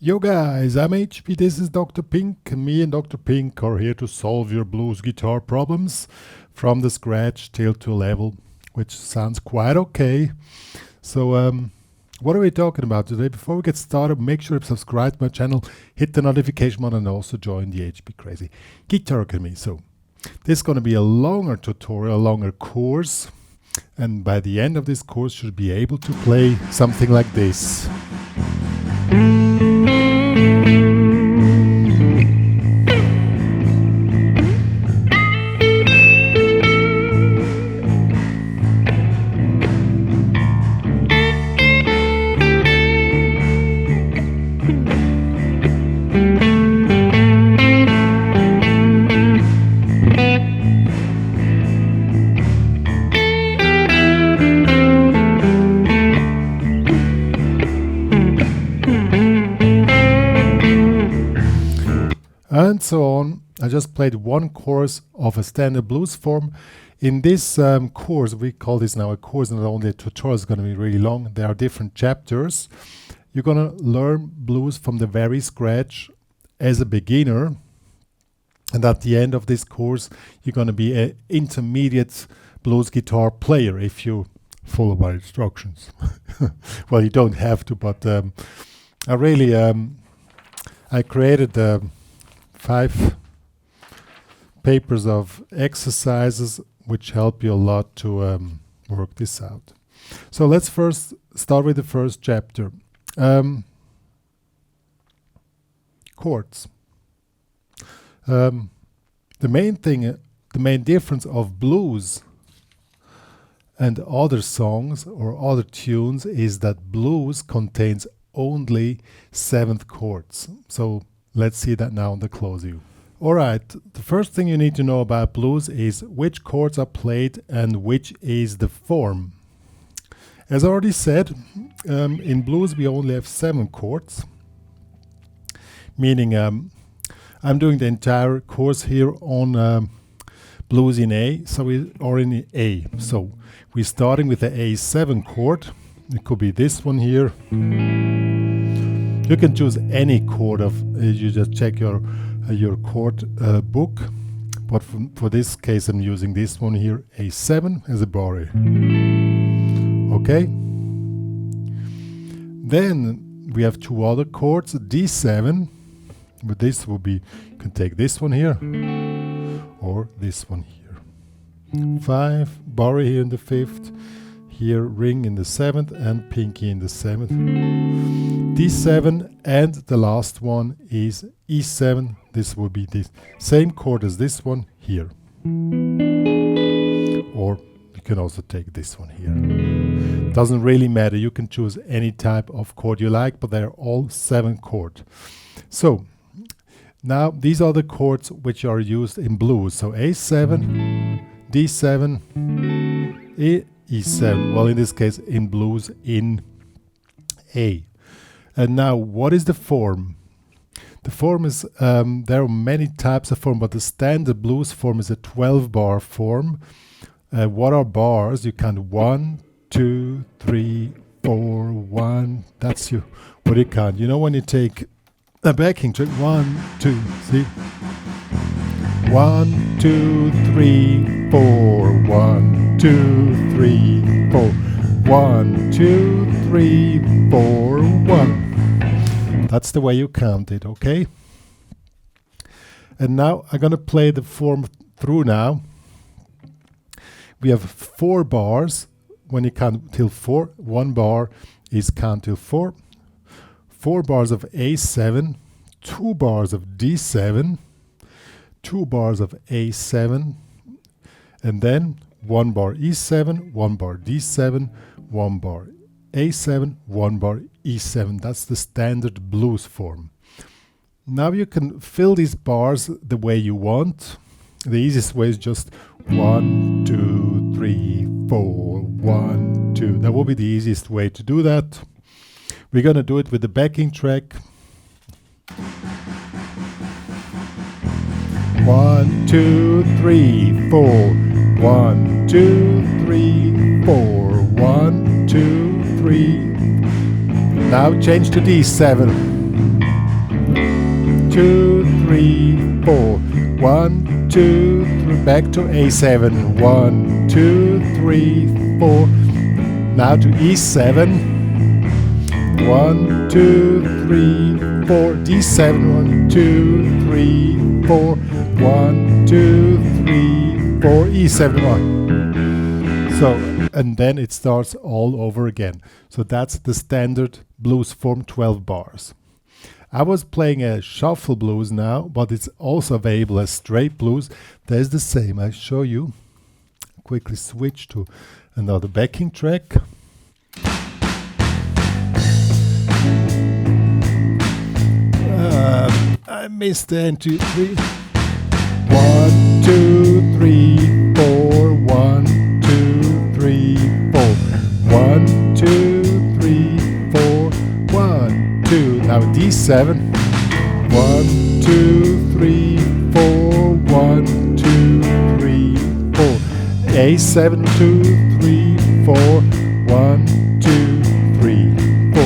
Yo guys, I'm HP, this is Dr. Pink. Me and Dr. Pink are here to solve your blues guitar problems from the scratch till to level, which sounds quite okay. So what are we talking about today? Before we get started, make sure to subscribe to my channel, hit the notification button, and also join the HPCrazy Guitar Academy. So this is going to be a longer tutorial, a longer course, and by the end of this course you should be able to play something like this. And so on. I just played one course of a standard blues form. In this course, we call this now a course, not only a tutorial, it's going to be really long. There are different chapters. You're going to learn blues from the very scratch as a beginner. And at the end of this course, you're going to be an intermediate blues guitar player if you follow my instructions. Well, you don't have to, but I created 5 papers of exercises which help you a lot to work this out. So let's first start with the first chapter. Chords. The main difference of blues and other songs or other tunes is that blues contains only 7th chords. So let's see that now on the close view. Alright, the first thing you need to know about blues is which chords are played and which is the form. As I already said, in blues we only have 7 chords, meaning I'm doing the entire course here on blues in A, so we are in A. So we're starting with the A7 chord. It could be this one here. You can choose any chord of, you just check your chord book, but for this case I'm using this one here, A7 as a bar. Okay. Then we have 2 other chords, D7. But this will be, you can take this one here or this one here. 5, bar here in the 5th. Here ring in the 7th and pinky in the 7th. D7, and the last one is E7. This will be the same chord as this one here. Or you can also take this one here. Doesn't really matter, you can choose any type of chord you like, but they're all 7 chords. So now these are the chords which are used in blues. So A7, D7, E7, well in this case in blues in A. And now what is the form? The form is, there are many types of form, but the standard blues form is a 12-bar form. What are bars? You count 1, 2, 3, 4, 1, that's what you count. You know when you take a backing track, 1, 2, see? 1, 2, 3, 4, 1, 2, 3, 4, 1, 2, 3, 4, 1. That's the way you count it, okay? And now I'm going to play the form through now. We have 4 bars. When you count till 4, 1 bar is count till 4. 4 bars of A7, 2 bars of D7, 2 bars of A7, and then 1 bar E7, 1 bar D7, 1 bar A7, 1 bar E7. That's the standard blues form. Now you can fill these bars the way you want. The easiest way is just 1, 2, 3, 4, 1, 2. That will be the easiest way to do that. We're going to do it with the backing track. 1, 2, 3, 4. 1, 2, 3, 4. 1, 2, 3. Now change to D7. 2, 3, 4. 1, 2, 3. Back to A7. 1, 2, 3, 4. Now to E7. 1, 2, 3, 4. D7. 1, 2, 3, 4. 1, 2, 3, 4. E7. 1. So, and then it starts all over again. So that's the standard blues form, 12 bars. I was playing a shuffle blues now, but it's also available as straight blues. There's the same. I'll show you. Quickly switch to another backing track. I missed the entry. 3. 1, 2, 3, 4. 1, 2, 3, 4. 1, 2, 3, 4. 1, 2. Now D7. 1, 2, 3, 4. 1, 2, 3, 4. A7, 2, 3, 4. 1, 2, 3, 4.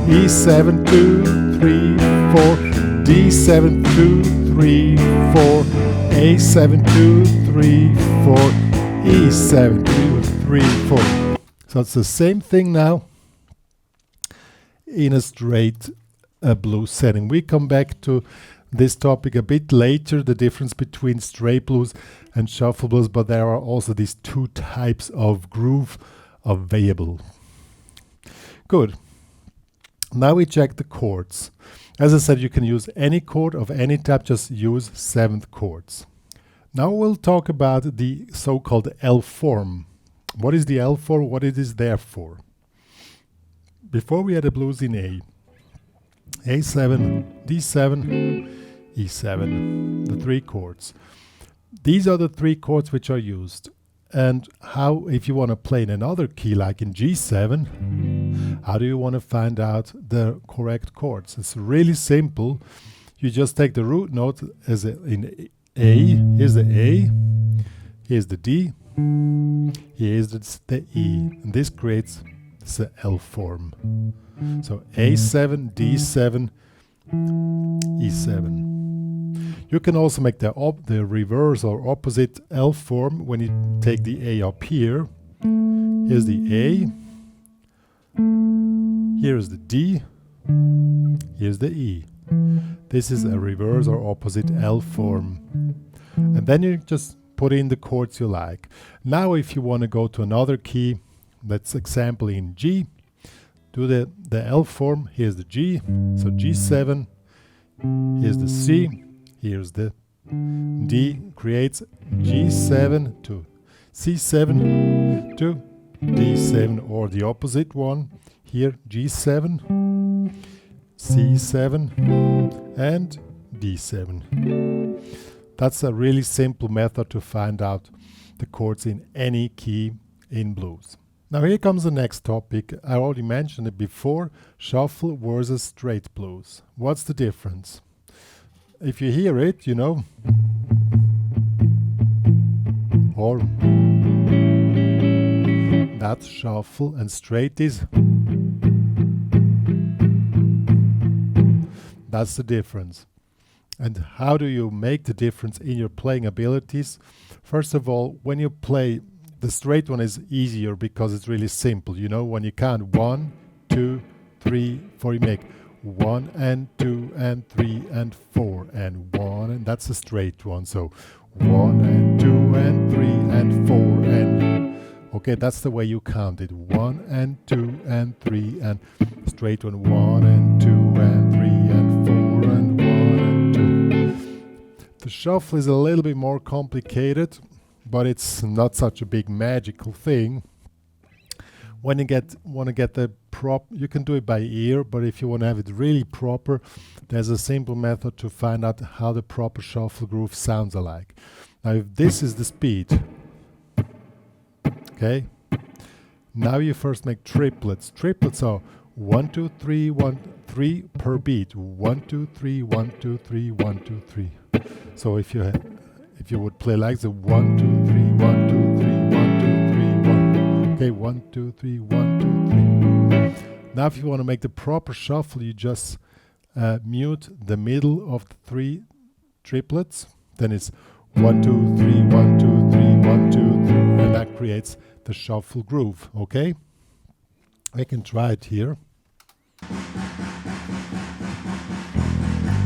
E7, 2, 3, 4. D7, 2, 3, 4. A7, 2, 3, 4. E7, 2, 3, 4. So it's the same thing now in a straight blues setting. We come back to this topic a bit later, the difference between straight blues and shuffle blues, but there are also these two types of groove available. Good. Now we check the chords. As I said, you can use any chord of any type, just use 7th chords. Now we'll talk about the so-called L form. What is the L form? What it is there for? Before we had a blues in A. A7, D7, E7, the 3 chords. These are the 3 chords which are used. And how, if you want to play in another key like in G7, how do you want to find out the correct chords? It's really simple. You just take the root note as in A, here's the A, here's the D, here's the E, and this creates the L form. So A7, D7, E7. You can also make the reverse or opposite L form when you take the A up here. Here's the A, here's the D, here's the E. This is a reverse or opposite L form. And then you just put in the chords you like. Now if you want to go to another key, let's example in G, do the L form, here's the G, so G7, here's the C, here's the D, creates G7 to C7 to D7, or the opposite one, here G7, C7 and D7. That's a really simple method to find out the chords in any key in blues. Now here comes the next topic. I already mentioned it before, shuffle versus straight blues. What's the difference? If you hear it, you know, or that's shuffle, and straight is, that's the difference. And how do you make the difference in your playing abilities? First of all, when you play, the straight one is easier because it's really simple. You know, when you count 1, 2, 3, 4, you make 1 and 2 and 3 and 4 and 1, and that's a straight one. So 1 and 2 and 3 and 4 and, okay, that's the way you count it. 1 and 2 and 3 and straight one. 1 and 2 and 3 and 4 and 1 and 2. The shuffle is a little bit more complicated, but it's not such a big magical thing. When you want to get the prop, you can do it by ear, but if you want to have it really proper, there's a simple method to find out how the proper shuffle groove sounds alike. Now if this is the speed, okay, now you first make triplets. Triplets are 1, 2, 3, 1, 3 per beat. 1, 2, 3, 1, 2, 3, 1, 2, 3. So if you would play like the 1, 2, 3, 1, 2, 3, 1, 2, 3, 1. Okay, 1, 2, 3, 1, 2, 3. Now if you want to make the proper shuffle, you just mute the middle of the 3 triplets. Then it's 1, 2, 3, 1, 2, 3, 1, 2, 3, and that creates the shuffle groove. Okay, I can try it here.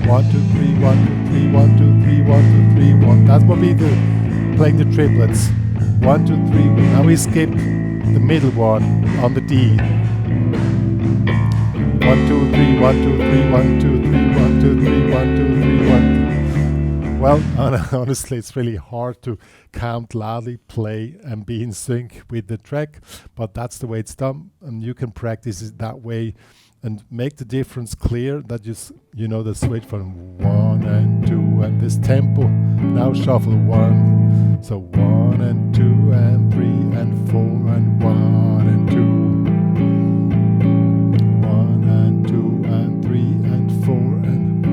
1, 2, 3, 1, 2, 3, 1, 2, 3, 1, 2, 3, 1. That will be the playing the triplets. 1, 2, 3. Now we skip the middle one on the D. 1, 2, 3, 1, 2, 3, 1, 2, 3, 1, 2, 3, 1, 2, 3, 1. Well, honestly, it's really hard to count loudly, play, and be in sync with the track, but that's the way it's done, and you can practice it that way and make the difference clear, that you know the switch from 1 and 2 and this tempo. Now shuffle 1, so 1 and 2 and 3 and 4 and 1 and 2. 1 and 2 and 3 and 4 and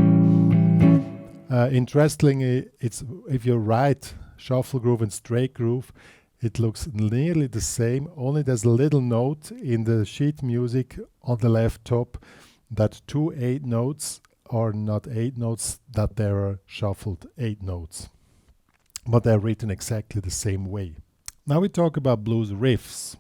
interestingly, it's if you write shuffle groove and straight groove, it looks nearly the same, only there's a little note in the sheet music on the left top that 2 8 notes are not 8 notes, that there are shuffled 8 notes. But they're written exactly the same way. Now we talk about blues riffs.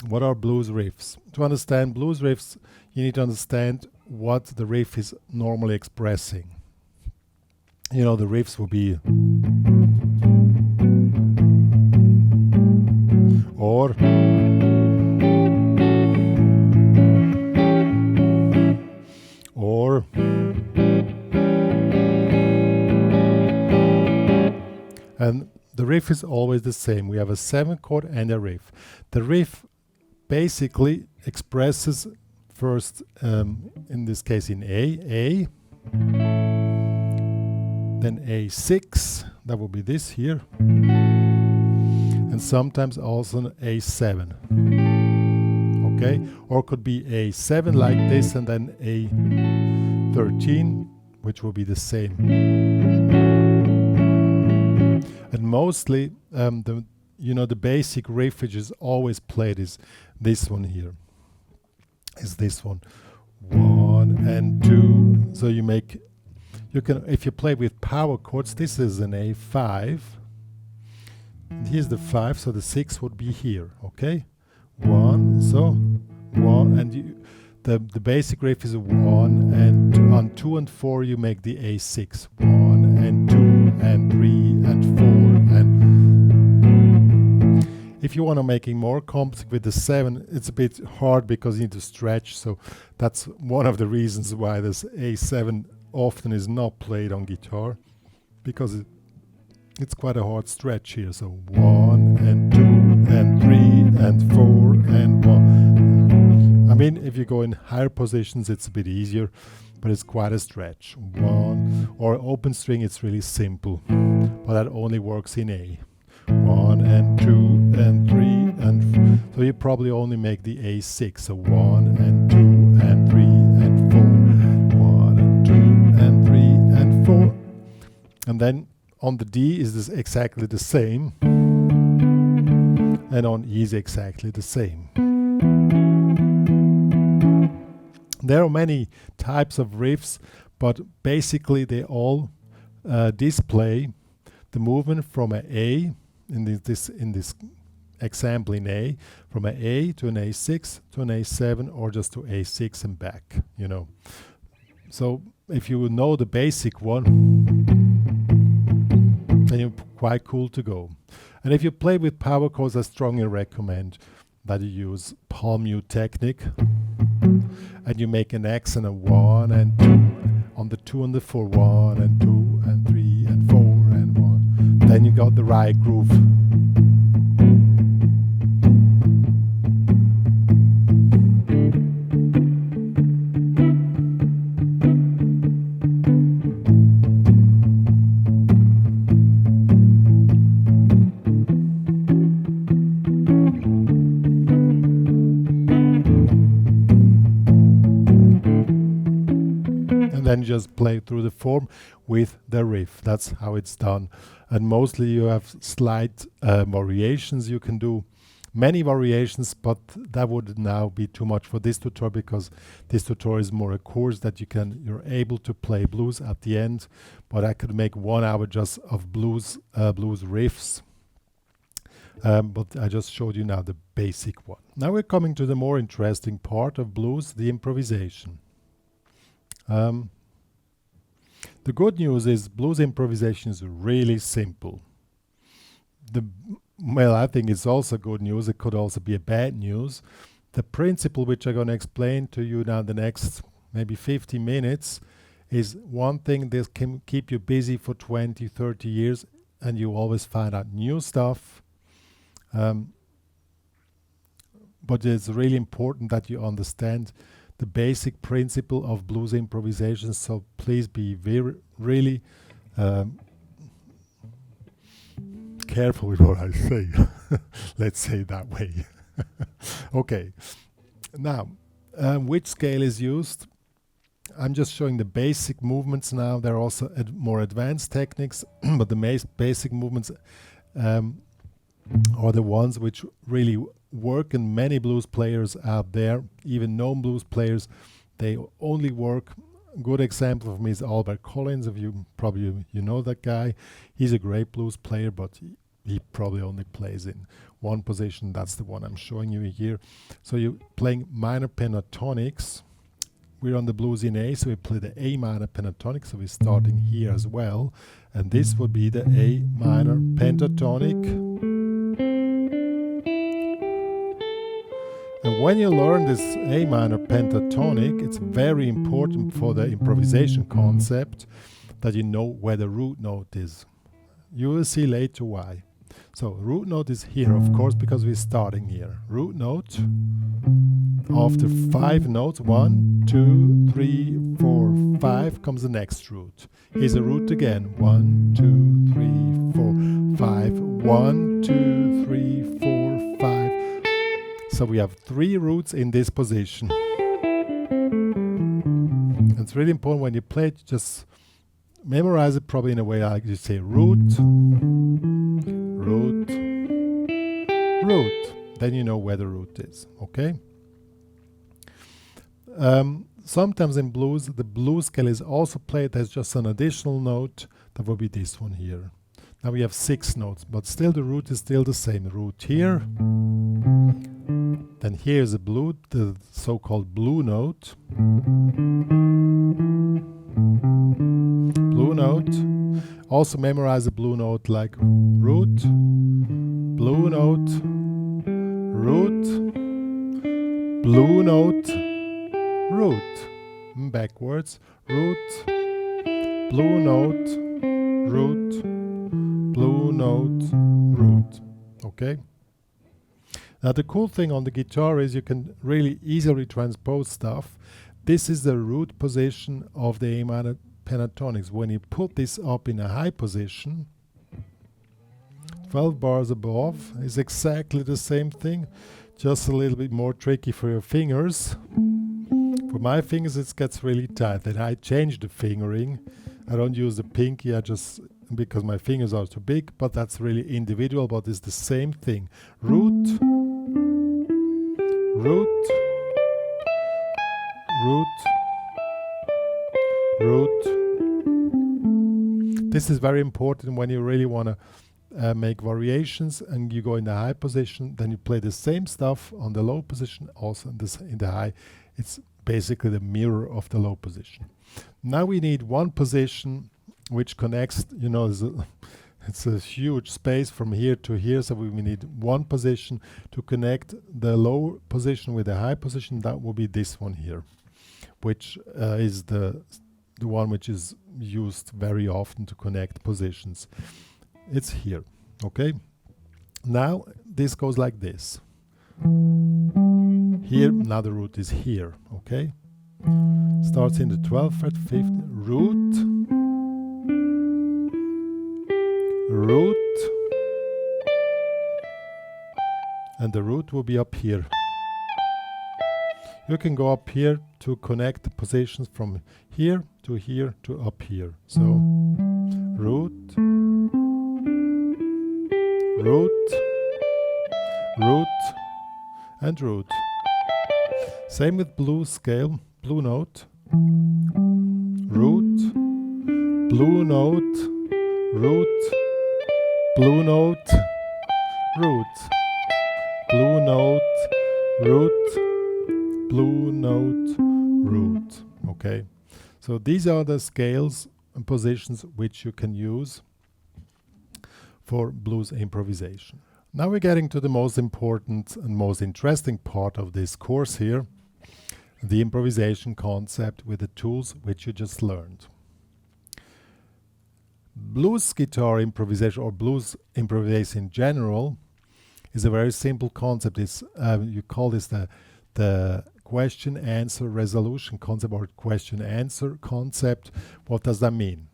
What are blues riffs? To understand blues riffs, you need to understand what the riff is normally expressing. You know, the riffs will be or and the riff is always the same. We have a 7 chord and a riff. The riff basically expresses first, in this case in A, then A6, that will be this here, and sometimes also an A7. Okay, or could be A7 like this, and then A13, which will be the same. And mostly, the basic riff which is always played is this one here. Is this one, 1 and 2. So you can, if you play with power chords, this is an A5. And here's the 5, so the 6 would be here. Okay, 1, so 1, and the basic riff is a 1 and 2. On 2 and 4 you make the A6, 1 and 2 and 3 and 4. And if you want to make it more complex with the 7, it's a bit hard because you need to stretch. So that's one of the reasons why this A7 often is not played on guitar, because it's quite a hard stretch here. So 1 and 2 and 3 and 4 and 1. I mean, if you go in higher positions, it's a bit easier, but it's quite a stretch. 1 or open string, it's really simple, but that only works in A. 1 and 2 and 3 and so you probably only make the A6. So 1 and 2 and 3 and 4. 1 and 2 and 3 and 4. And then on the D is this exactly the same, and on E is exactly the same. There are many types of riffs, but basically they all display the movement from an A, in this example in A, from an A to an A6 to an A7, or just to A6 and back, So if you know the basic one, then you're quite cool to go. And if you play with power chords, I strongly recommend that you use palm mute technique, and you make an X and a 1 and 2 on the 2 and the 4, 1 and 2 and 3 and 4 and 1. Then you got the right groove. Then just play through the form with the riff. That's how it's done. And mostly you have slight variations you can do. many variations, but that would now be too much for this tutorial, because this tutorial is more a course that you're able to play blues at the end. But I could make 1 hour just of blues riffs. But I just showed you now the basic one. Now we're coming to the more interesting part of blues, the improvisation. The good news is blues improvisation is really simple. Well, I think it's also good news. It could also be a bad news. The principle which I'm going to explain to you now the next maybe 50 minutes is one thing that can keep you busy for 20, 30 years, and you always find out new stuff. But it's really important that you understand the basic principle of blues improvisation. So please be really careful with what I say. Let's say it that way. Okay. Now, which scale is used? I'm just showing the basic movements now. There are also more advanced techniques, but the basic movements are the ones which really work, and many blues players out there, even known blues players, they only work. A good example of me is Albert Collins. If you know that guy. He's a great blues player, but he probably only plays in one position. That's the one I'm showing you here. So you're playing minor pentatonics. We're on the blues in A, so we play the A minor pentatonic, so we're starting here as well. And this would be the A minor pentatonic. And when you learn this A minor pentatonic, it's very important for the improvisation concept that you know where the root note is. You will see later why. So root note is here, of course, because we're starting here. Root note. After 5 notes, 1, 2, 3, 4, 5, comes the next root. Here's a root again. 1, 2, 3, 4, 5. 1, 2, 3, 4, 5. So we have 3 roots in this position. It's really important when you play it, just memorize it probably in a way like you say root, root, root. Then you know where the root is, okay? Sometimes in blues, the blues scale is also played as just an additional note. That will be this one here. Now we have 6 notes, but still the root is still the same. The root here. Then here is the so-called blue note. Blue note. Also memorize the blue note like root, blue note, root, blue note, root. Backwards. Root, blue note, root, blue note, root. Okay? Now the cool thing on the guitar is you can really easily transpose stuff. This is the root position of the A minor pentatonics. When you put this up in a high position, 12 bars above is exactly the same thing, just a little bit more tricky for your fingers. For my fingers it gets really tight, and I change the fingering. I don't use the pinky, because my fingers are too big, but that's really individual, but it's the same thing. Root, root, root, root. This is very important when you really want to make variations and you go in the high position, then you play the same stuff on the low position, also in the high. It's basically the mirror of the low position. Now we need one position which connects, it's a huge space from here to here, so we need one position to connect the low position with the high position. That will be this one here, which is the one which is used very often to connect positions. It's here, okay? Now this goes like this. Here, now the root is here, okay? Starts in the 12th fret, 5th, root, root, and the root will be up here. You can go up here to connect the positions from here to up here. So, root, root, root, and root. Same with blues scale, blue note, root, blue note, root, blue note, root, blue note, root, blue note, root. Okay, so these are the scales and positions which you can use for blues improvisation. Now we're getting to the most important and most interesting part of this course here, the improvisation concept with the tools which you just learned. Blues guitar improvisation, or blues improvisation in general, is a very simple concept. It's you call this the question answer resolution concept, or question answer concept. What does that mean?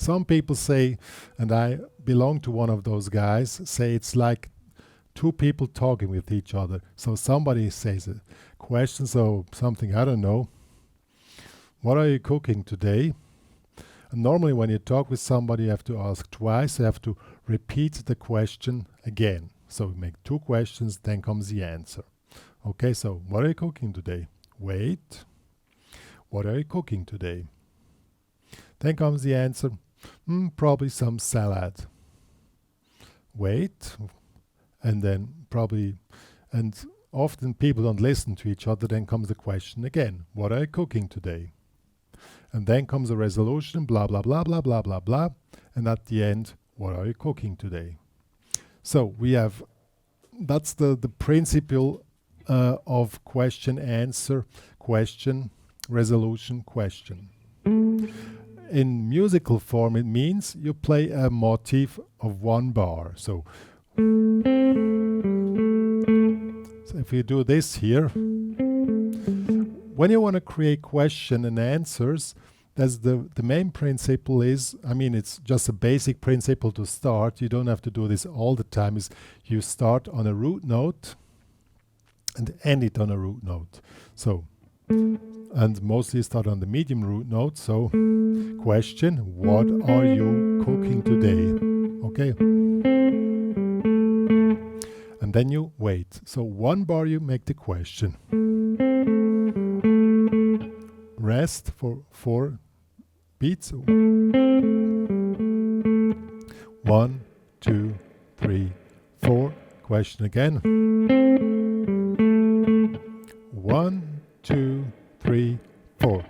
Some people say, and I belong to one of those guys, say it's like two people talking with each other. So somebody says a question, so something, I don't know, what are you cooking today? And normally when you talk with somebody, you have to ask twice, you have to repeat the question again. So we make two questions, then comes the answer. Okay, so what are you cooking today? Wait. What are you cooking today? Then comes the answer. Probably some salad. Wait. And then probably, and often people don't listen to each other, then comes the question again. What are you cooking today? And then comes a resolution, blah, blah, blah, blah, blah, blah, blah. And at the end, what are you cooking today? So we have, that's the principle of question, answer, question, resolution, question. In musical form, it means you play a motif of one bar. So if you do this here, when you want to create question and answers, that's the main principle is, I mean, it's just a basic principle to start. You don't have to do this all the time. Is you start on a root note and end it on a root note. So, and mostly start on the medium root note. So, question, what are you cooking today? Okay. And then you wait. So one bar you make the question. Rest for 4 beats. 1, 2, 3, 4. Question again. 1, 2, 3, 4.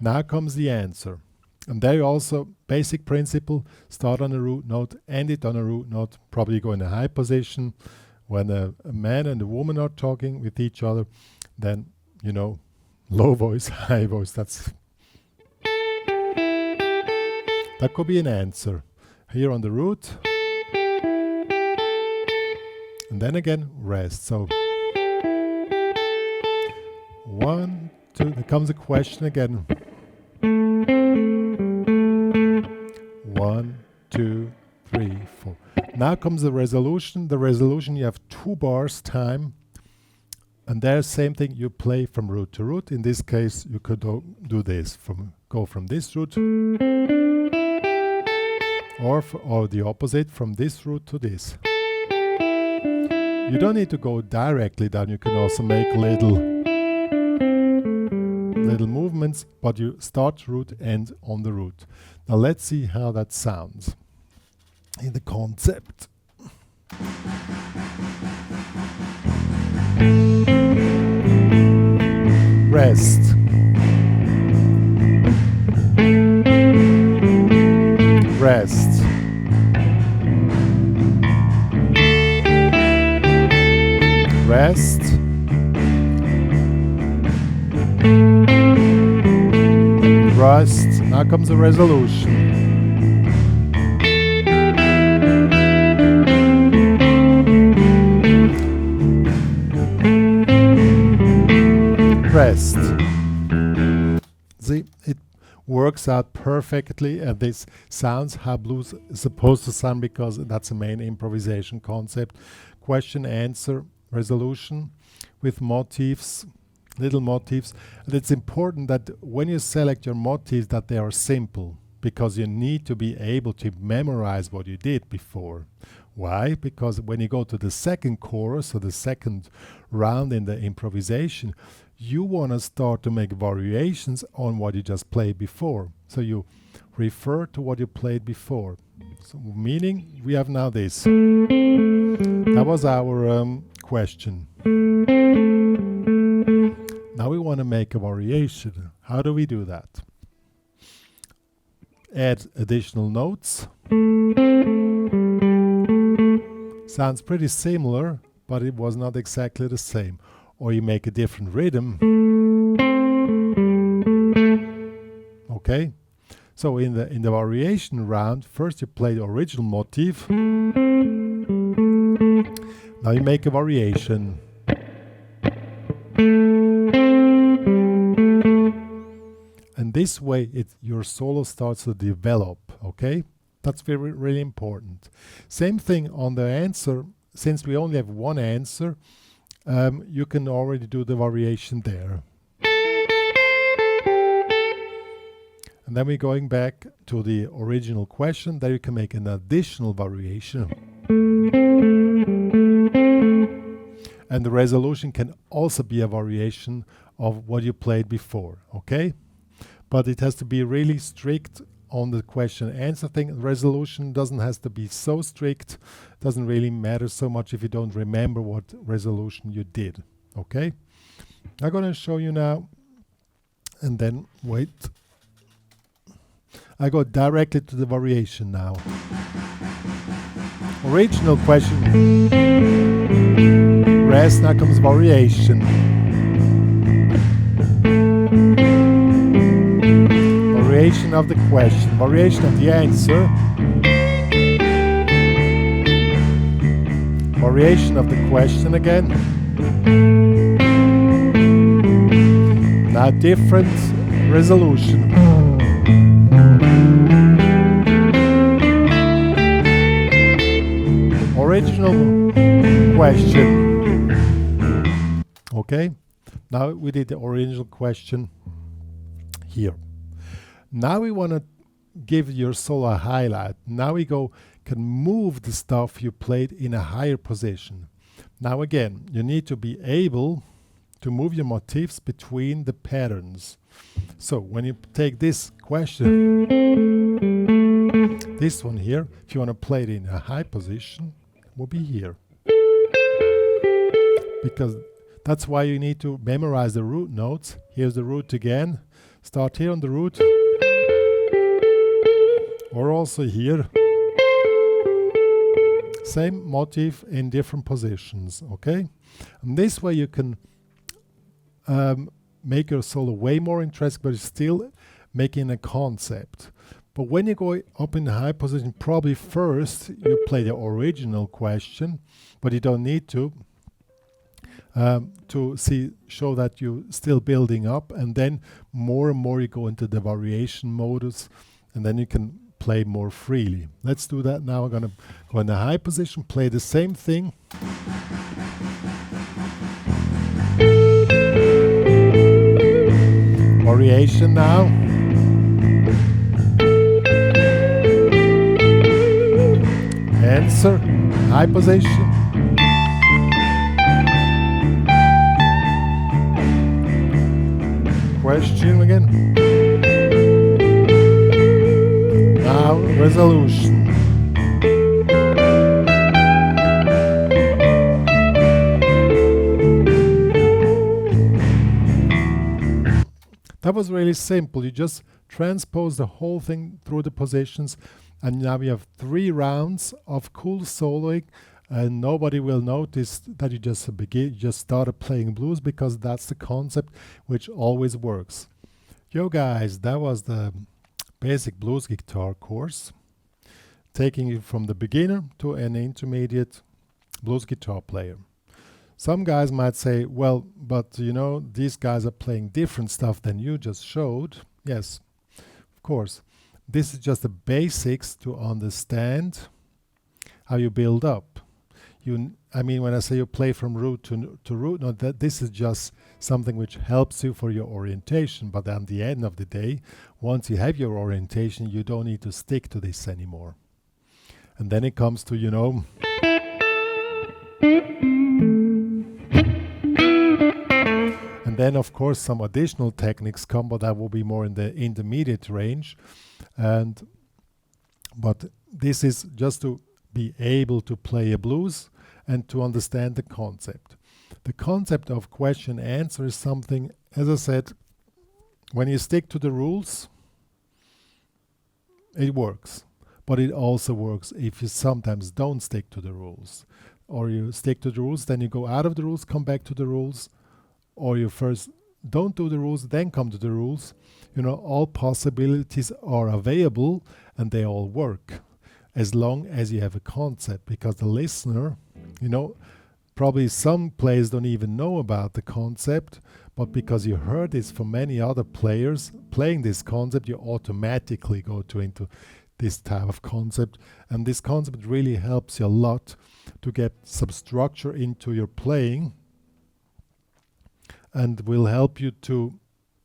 Now comes the answer. And there also, basic principle, start on a root note, end it on a root note, probably go in a high position. When a man and a woman are talking with each other, then, you know, low voice, high voice, that could be an answer. Here on the root. And then again, rest. So 1, 2, there comes a question again. 1, 2, 3, 4. Now comes the resolution. The resolution, you have 2 bars time. And there, same thing, you play from root to root. In this case, you could do this, go from this root, or the opposite, from this root to this. You don't need to go directly down. You can also make little movements, but you start root, end on the root. Now let's see how that sounds in the concept. Rest. Rest. Rest. Rest. Now comes the resolution. Rest. See, it works out perfectly, and this sounds how blues is supposed to sound, because that's the main improvisation concept. Question, answer, resolution with motifs, little motifs. And it's important that when you select your motifs that they are simple, because you need to be able to memorize what you did before. Why? Because when you go to the second chorus, or the second round in the improvisation, you want to start to make variations on what you just played before. So you refer to what you played before. So meaning we have now this. That was our question. Now we want to make a variation. How do we do that? Add additional notes. Sounds pretty similar, but it was not exactly the same. Or you make a different rhythm. Okay? So in the variation round, first you play the original motif. Now you make a variation. And this way your solo starts to develop, okay? That's really important. Same thing on the answer. Since we only have one answer, you can already do the variation there. And then we're going back to the original question. There you can make an additional variation. And the resolution can also be a variation of what you played before, okay? But it has to be really strict on the question answer thing. Resolution doesn't have to be so strict. Doesn't really matter so much if you don't remember what resolution you did, okay? I'm going to show you now, and then wait. I go directly to the variation now. Original question. Rest, now comes variation. Variation of the question, variation of the answer. Variation of the question again. Now different resolution. Original question. Okay, now we did the original question here. Now we want to give your solo a highlight. Now we can move the stuff you played in a higher position. Now again, you need to be able to move your motifs between the patterns. So when you take this question, this one here, if you want to play it in a high position, it will be here. Because that's why you need to memorize the root notes. Here's the root again. Start here on the root. Or also here. Same motif in different positions, okay? And this way you can make your solo way more interesting, but still making a concept. But when you go up in the high position, probably first you play the original question, but you don't need to show that you're still building up, and then more and more you go into the variation modus, and then you can play more freely. Let's do that now. I'm going to go in the high position, play the same thing. Variation now. Answer, high position. Question again. Now resolution. That was really simple. You just transpose the whole thing through the positions, and now we have 3 rounds of cool soloing, and nobody will notice that you just started playing blues, because that's the concept which always works. Yo guys, that was the basic blues guitar course, taking you from the beginner to an intermediate blues guitar player. Some guys might say, well, but you know, these guys are playing different stuff than you just showed. Yes, of course. This is just the basics to understand how you build up. I mean, when I say you play from root to root, no, that this is just something which helps you for your orientation. But at the end of the day, once you have your orientation, you don't need to stick to this anymore. And then it comes to, you know, and then of course some additional techniques come, but that will be more in the intermediate range. And but this is just to be able to play a blues and to understand the concept. The concept of question answer is something, as I said, when you stick to the rules, it works. But it also works if you sometimes don't stick to the rules. Or you stick to the rules, then you go out of the rules, come back to the rules. Or you first don't do the rules, then come to the rules. You know, all possibilities are available and they all work. As long as you have a concept. Because the listener, you know, probably some players don't even know about the concept, but because you heard this from many other players playing this concept, you automatically go into this type of concept. And this concept really helps you a lot to get some structure into your playing and will help you to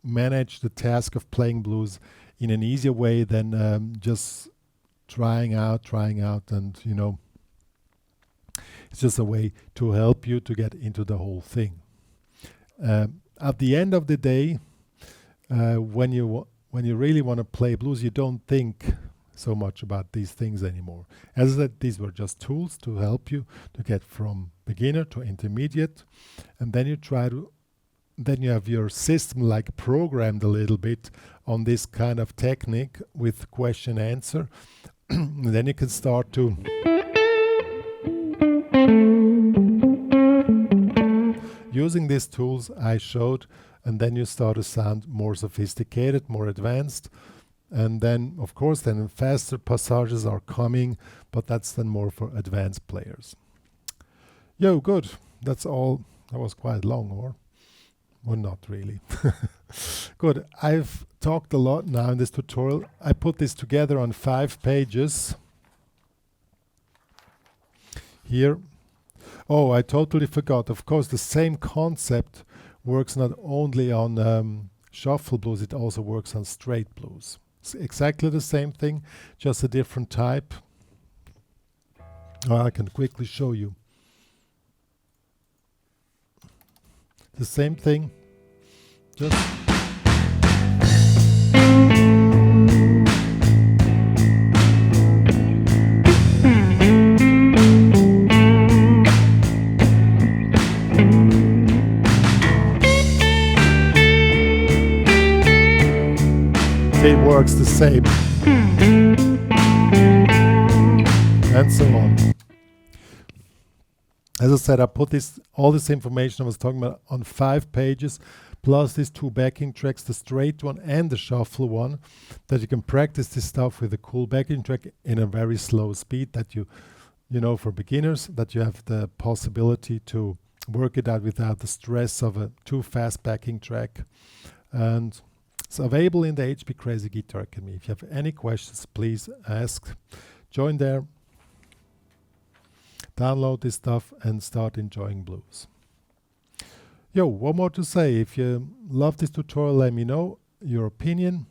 manage the task of playing blues in an easier way than just trying out and, you know, it's just a way to help you to get into the whole thing. At the end of the day, when you really want to play blues, you don't think so much about these things anymore. As I said, these were just tools to help you to get from beginner to intermediate, and then you have your system like programmed a little bit on this kind of technique with question answer. And then you can start to using these tools I showed, and then you start to sound more sophisticated, more advanced. And then, of course, then faster passages are coming, but that's then more for advanced players. Yo, good. That's all. That was quite long, or not really. Good. I've talked a lot now in this tutorial. I put this together on 5 pages. Here. Oh, I totally forgot. Of course, the same concept works not only on shuffle blues, it also works on straight blues. It's exactly the same thing, just a different type. I can quickly show you. The same thing, just it works the same, and so on. As I said, I put all this information I was talking about on 5 pages, plus these 2 backing tracks, the straight one and the shuffle one, that you can practice this stuff with a cool backing track in a very slow speed, that you know, for beginners, that you have the possibility to work it out without the stress of a too fast backing track. And it's available in the HPCrazy Guitar Academy. If you have any questions, please ask. Join there, download this stuff, and start enjoying blues. Yo, one more to say. If you love this tutorial, let me know your opinion.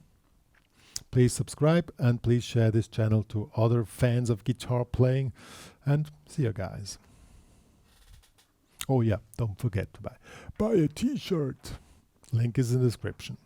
Please subscribe and please share this channel to other fans of guitar playing. And see you guys. Oh yeah, don't forget to buy a t-shirt. Link is in the description.